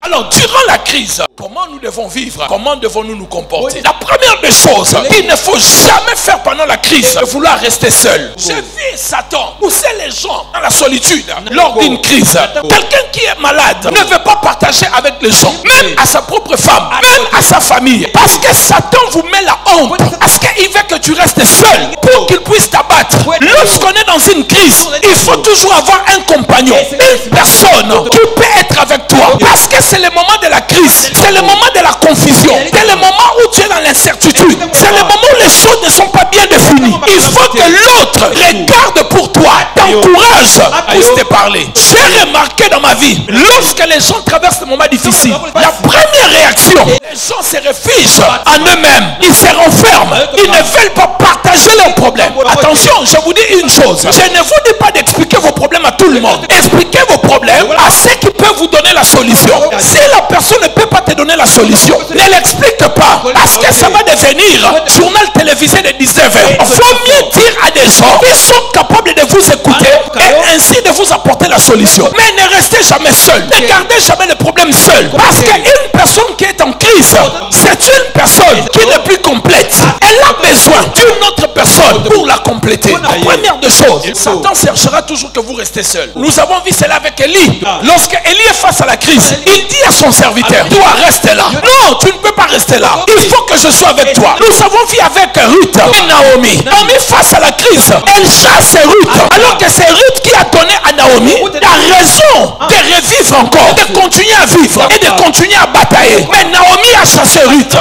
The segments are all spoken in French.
Alors, durant la crise, comment nous devons vivre? Comment devons-nous nous comporter? La première des choses, il ne faut jamais faire pendant la crise de vouloir rester seul. J'ai vu Satan pousser les gens dans la solitude lors d'une crise. Quelqu'un qui est malade ne veut pas partager avec les gens, même à sa propre femme, même à sa famille. Parce que Satan vous met la honte. Parce qu'il veut que tu restes seul pour qu'il puisse t'abattre. Lorsqu'on est dans une crise, il faut toujours avoir un compagnon, une personne qui peut être avec toi. Parce que c'est le moment de la crise, c'est le moment de la confusion, c'est le moment où tu es dans l'incertitude, c'est le moment où les choses ne sont pas bien définies. Il faut que l'autre regarde pour toi, t'encourage, puisse te parler. J'ai remarqué dans ma vie, lorsque les gens traversent des moments difficiles, la première réaction, les gens se réfugient en eux-mêmes, ils se renferment, ils ne veulent pas partager leurs problèmes. Attention, je vous dis une chose, je ne vous dis pas d'expliquer vos problèmes à tout le monde. Expliquez vos problèmes à ceux qui peuvent vous donner la solution. Si la personne ne peut pas te donner la solution, ne l'explique pas, parce que ça va devenir journal télévisé de 19h. Il faut mieux dire à des gens qui sont capables de vous écouter et ainsi de vous apporter la solution. Mais ne restez jamais seul, ne gardez jamais le problème seul, parce qu'une personne qui est en crise, c'est une personne qui n'est plus complète. Elle a besoin d'une autre personne pour la compléter. La première des choses, Satan cherchera toujours que vous restez seul. Nous avons vu cela avec Élie. Lorsque Élie est face à la crise, il dit à son serviteur, toi reste là. Non, tu ne peux pas rester là. Il faut que je sois avec toi. Nous avons vu avec Ruth et Naomi. Naomi face à la crise, elle chasse Ruth. Alors que c'est Ruth qui a donné à Naomi la raison de revivre encore, de continuer à vivre et de continuer à batailler. Mais Naomi a chassé Ruth.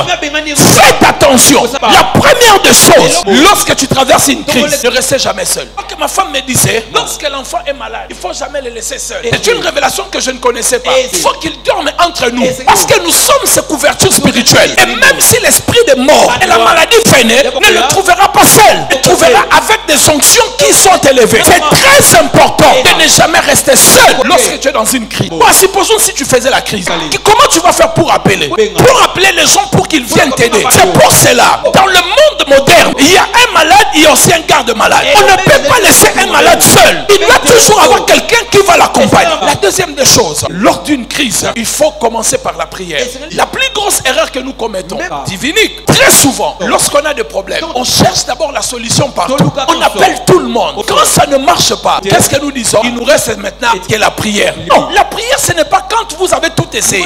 Faites attention. La première des choses, lorsque tu traverses une crise, ne restez jamais seul. Donc ma femme me disait, lorsque l'enfant est malade, il ne faut jamais le laisser seul. C'est une révélation que je ne connaissais pas. Il faut qu'il dorme entre nous, parce que nous sommes ses couvertures spirituelles. Et même si l'esprit de mort et la maladie freinée ne le trouvera pas seul, il le trouvera avec des onctions qui sont élevées. C'est très important de ne jamais rester seul lorsque tu es dans une crise. Bon, supposons si tu faisais la crise, comment tu vas faire pour appeler? Pour appeler les gens pour qu'ils viennent t'aider. C'est pour cela, dans le monde moderne, il y a un malade, il y a aussi un garde malade. On ne peut pas laisser un malade seul. Il doit toujours avoir quelqu'un qui va l'accompagner. La deuxième des choses, lors d'une crise, il faut commencer par la prière. La plus grosse erreur que nous commettons, divinique, très souvent, lorsqu'on a des problèmes, on cherche d'abord la solution partout. On appelle tout le monde. Quand ça ne marche pas, qu'est-ce que nous disons? Il nous reste maintenant que la prière. Non, la prière, ce n'est pas quand vous avez tout essayé.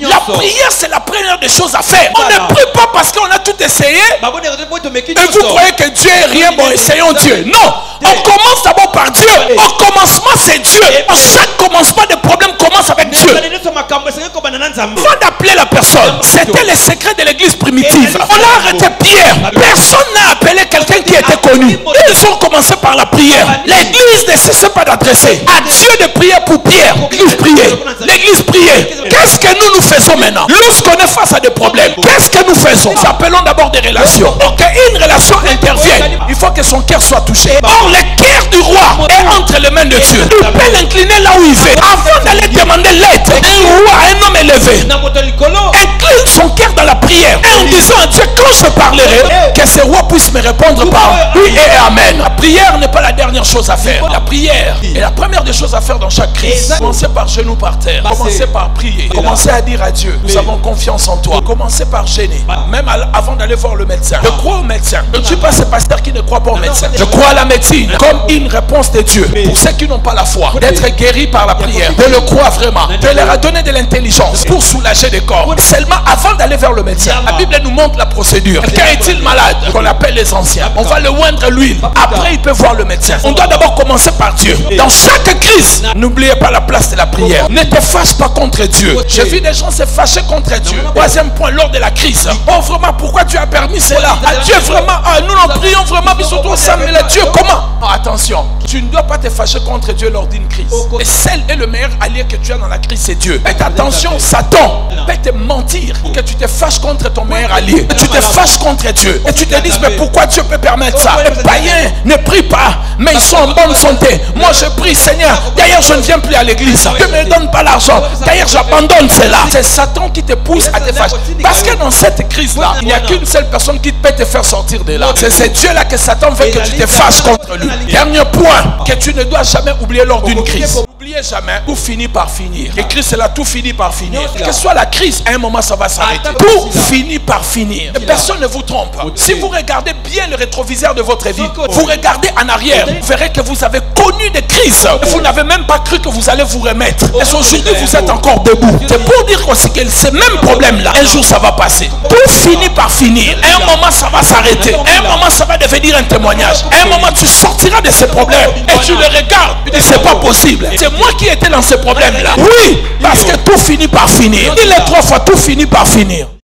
La prière, c'est la première des choses à faire. On ne prie pas parce qu'on a tout essayé et vous croyez que Dieu est rien, bon, essayons Dieu. Non, on commence d'abord par Dieu. Au commencement, c'est Dieu. Chaque commencement de problème commence avec Dieu. Avant d'appeler la personne, c'était le secret de l'église primitive. On a arrêté Pierre. Personne n'a appelé quelqu'un qui était connu. Ils ont commencé par la prière. L'église ne cessait pas d'adresser à Dieu de prier pour Pierre. L'église priait. L'église priait. Qu'est-ce que nous faisons maintenant? Lorsqu'on est face à des problèmes, qu'est-ce que nous faisons? Nous appelons d'abord des relations. Pour qu'une relation intervienne, il faut que son cœur soit touché. Or, le cœur du roi est entre les mains de Dieu. Il peut l'incliner là où il veut. Avant d'aller demander l'aide, un roi, un homme élevé, incline son cœur dans la prière. Et en disant à Dieu, quand je parlerai, que ce roi puisse me répondre par oui et amen. La prière n'est pas la dernière chose à faire. La prière est la première des choses à faire dans chaque crise. Commencez par genoux par terre. Commencez par prier. Commencez à dire à Dieu, nous avons confiance en toi. Commencez par gêner. Même avant d'aller voir le médecin. Je crois au médecin. Je ne suis pas ce pasteur qui ne croit pas au médecin. Je crois à la médecine comme une réponse de Dieu. Pour ceux qui n'ont pas la foi, d'être guéris par la prière, de le croire vraiment, de leur a donné de l'intelligence pour soulager des corps. Seulement avant d'aller vers le médecin, la Bible nous montre la procédure. Quelqu'un est-il malade? Qu'on appelle les anciens. On va le oindre l'huile. Après, il peut voir le médecin. On doit d'abord commencer par Dieu. Dans chaque crise, n'oubliez pas la place de la prière. Ne te fâche pas contre Dieu. J'ai vu des gens se fâcher contre Dieu. Troisième point, lors de la crise. Oh vraiment, pourquoi tu as permis cela? À Dieu vraiment, nous en prions vraiment, mais surtout ça, mais là, Dieu comment? Oh, attention, tu ne dois pas te fâcher contre Dieu lors d'une crise. Et celle est le meilleur allié que tu as dans la crise, c'est Dieu. Faites attention, Satan peut te mentir que tu te fâches contre ton meilleur allié. Que tu te fâches contre Dieu. Et tu te dis, mais pourquoi Dieu peut permettre ça? Les païens ne prient pas, mais ils sont en bonne santé. Moi je prie, Seigneur, d'ailleurs je ne viens plus à l'église. Dieu ne me donne pas l'argent. D'ailleurs j'abandonne cela. C'est Satan qui te pousse à te fâcher. Parce que dans cette crise-là, il n'y a qu'une seule personne qui peut te faire sortir de là. C'est Dieu-là que Satan veut que tu te fâches contre lui. Dernier point que tu ne dois jamais oublier lors d'une crise. N'oubliez jamais, tout finit par finir. Écrit cela, tout finit par finir. Quelle que soit la crise, à un moment ça va s'arrêter. Tout finit par finir. Et personne ne vous trompe. Si vous regardez bien le rétroviseur de votre vie, vous regardez en arrière, vous verrez que vous avez connu des crises. Vous n'avez même pas cru que vous allez vous remettre. Et aujourd'hui, vous êtes encore debout. C'est pour dire aussi que ces mêmes problèmes-là, un jour ça va passer. Tout finit par finir. À un moment ça va s'arrêter. À un moment ça va devenir un témoignage. À un moment tu sortiras de ces problèmes et tu les regardes. Tu dis c'est pas possible. C'est moi qui étais dans ces problèmes-là. Oui, parce que tout finit par finir. Il est 3 fois, tout finit par finir.